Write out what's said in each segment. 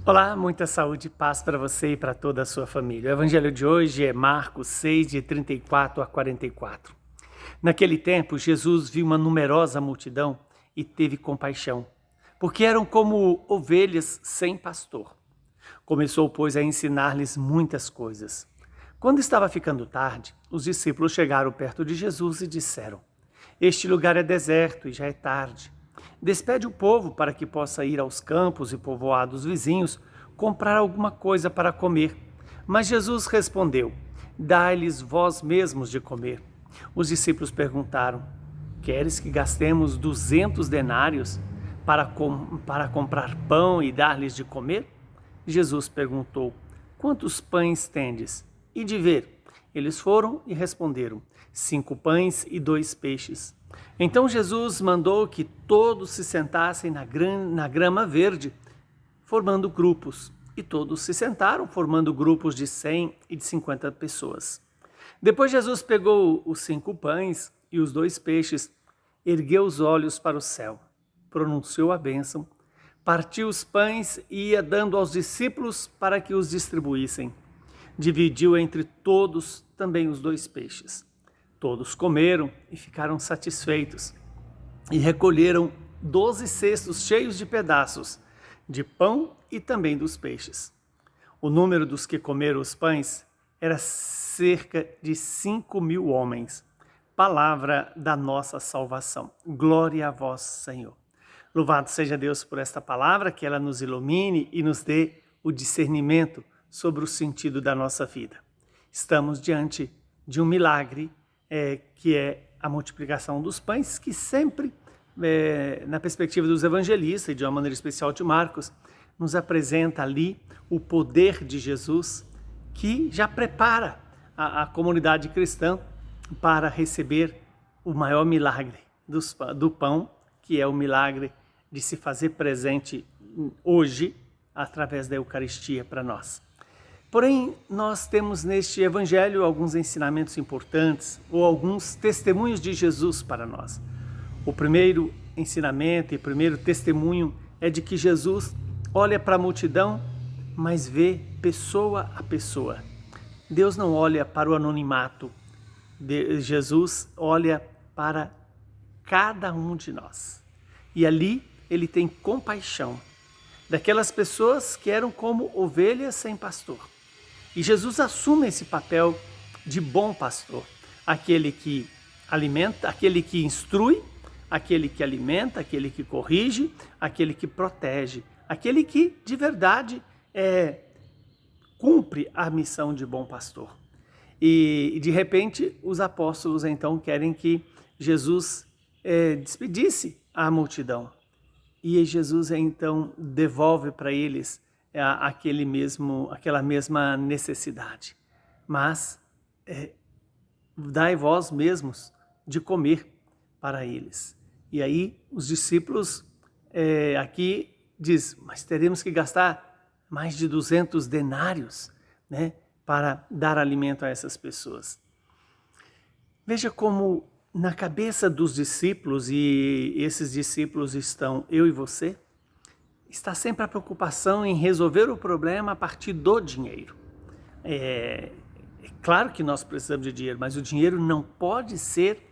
Olá, muita saúde e paz para você e para toda a sua família. O evangelho de hoje é Marcos 6, de 34 a 44. Naquele tempo, Jesus viu uma numerosa multidão e teve compaixão, porque eram como ovelhas sem pastor. Começou, pois, a ensinar-lhes muitas coisas. Quando estava ficando tarde, os discípulos chegaram perto de Jesus e disseram: Este lugar é deserto e já é tarde. Despede o povo para que possa ir aos campos e povoados vizinhos comprar alguma coisa para comer. Mas Jesus respondeu: Dai-lhes vós mesmos de comer. Os discípulos perguntaram: Queres que gastemos 200 denários para comprar pão e dar-lhes de comer? Jesus perguntou: Quantos pães tendes? E de ver. Eles foram e responderam: 5 pães e 2 peixes. Então Jesus mandou que todos se sentassem na grama verde, formando grupos. E todos se sentaram, formando grupos de 100 e de 50 pessoas. Depois Jesus pegou os 5 pães e os 2 peixes, ergueu os olhos para o céu, pronunciou a bênção, partiu os pães e ia dando aos discípulos para que os distribuíssem. Dividiu entre todos também os 2 peixes. Todos comeram e ficaram satisfeitos, e recolheram 12 cestos cheios de pedaços, de pão e também dos peixes. O número dos que comeram os pães era cerca de 5.000 homens. Palavra da nossa salvação. Glória a vós, Senhor. Louvado seja Deus por esta palavra, que ela nos ilumine e nos dê o discernimento sobre o sentido da nossa vida. Estamos diante de um milagre, que é a multiplicação dos pães, que sempre, na perspectiva dos evangelistas e de uma maneira especial de Marcos, nos apresenta ali o poder de Jesus, que já prepara a comunidade cristã para receber o maior milagre do pão, que é o milagre de se fazer presente hoje através da Eucaristia para nós. Porém, nós temos neste evangelho alguns ensinamentos importantes ou alguns testemunhos de Jesus para nós. O primeiro ensinamento e primeiro testemunho é de que Jesus olha para a multidão, mas vê pessoa a pessoa. Deus não olha para o anonimato. Jesus olha para cada um de nós. E ali ele tem compaixão daquelas pessoas que eram como ovelhas sem pastor. E Jesus assume esse papel de bom pastor, aquele que alimenta, aquele que instrui, aquele que alimenta, aquele que corrige, aquele que protege, aquele que de verdade cumpre a missão de bom pastor. E de repente os apóstolos então querem que Jesus despedisse a multidão. E Jesus então devolve para eles aquela mesma necessidade. Mas dai vós mesmos de comer para eles. E aí os discípulos aqui diz, mas teremos que gastar mais de 200 denários, né, para dar alimento a essas pessoas. Veja como na cabeça dos discípulos, e esses discípulos estão eu e você, está sempre a preocupação em resolver o problema a partir do dinheiro. É claro que nós precisamos de dinheiro, mas o dinheiro não pode ser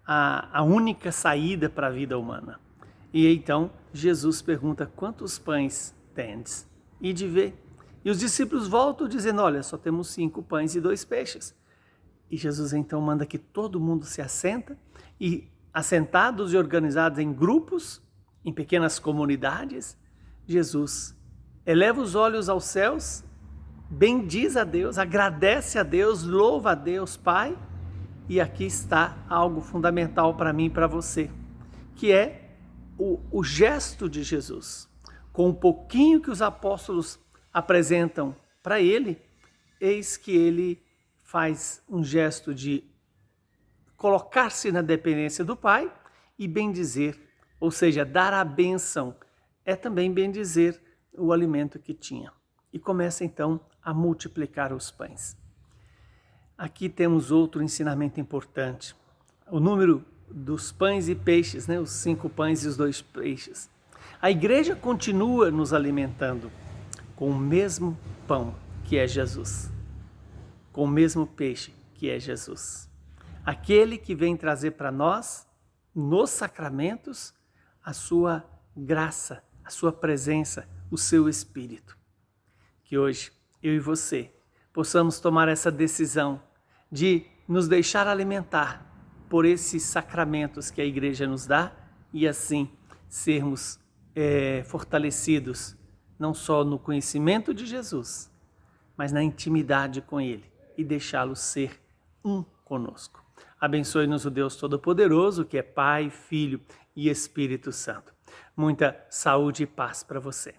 a única saída para a vida humana. E então Jesus pergunta, quantos pães tendes? E de ver. E os discípulos voltam dizendo, olha, só temos 5 pães e 2 peixes. E Jesus então manda que todo mundo se assenta, e assentados e organizados em grupos, em pequenas comunidades, Jesus eleva os olhos aos céus, bendiz a Deus, agradece a Deus, louva a Deus, Pai. E aqui está algo fundamental para mim e para você, que é o gesto de Jesus. Com um pouquinho que os apóstolos apresentam para ele, eis que ele faz um gesto de colocar-se na dependência do Pai e bendizer, ou seja, dar a bênção, é também bendizer o alimento que tinha. E começa então a multiplicar os pães. Aqui temos outro ensinamento importante. O número dos pães e peixes, né? Os 5 pães e os 2 peixes. A igreja continua nos alimentando com o mesmo pão que é Jesus, com o mesmo peixe que é Jesus. Aquele que vem trazer para nós, nos sacramentos, a sua graça, a sua presença, o seu Espírito. Que hoje, eu e você, possamos tomar essa decisão de nos deixar alimentar por esses sacramentos que a Igreja nos dá e assim sermos fortalecidos, não só no conhecimento de Jesus, mas na intimidade com Ele e deixá-lo ser um conosco. Abençoe-nos o Deus Todo-Poderoso, que é Pai, Filho e Espírito Santo. Muita saúde e paz para você.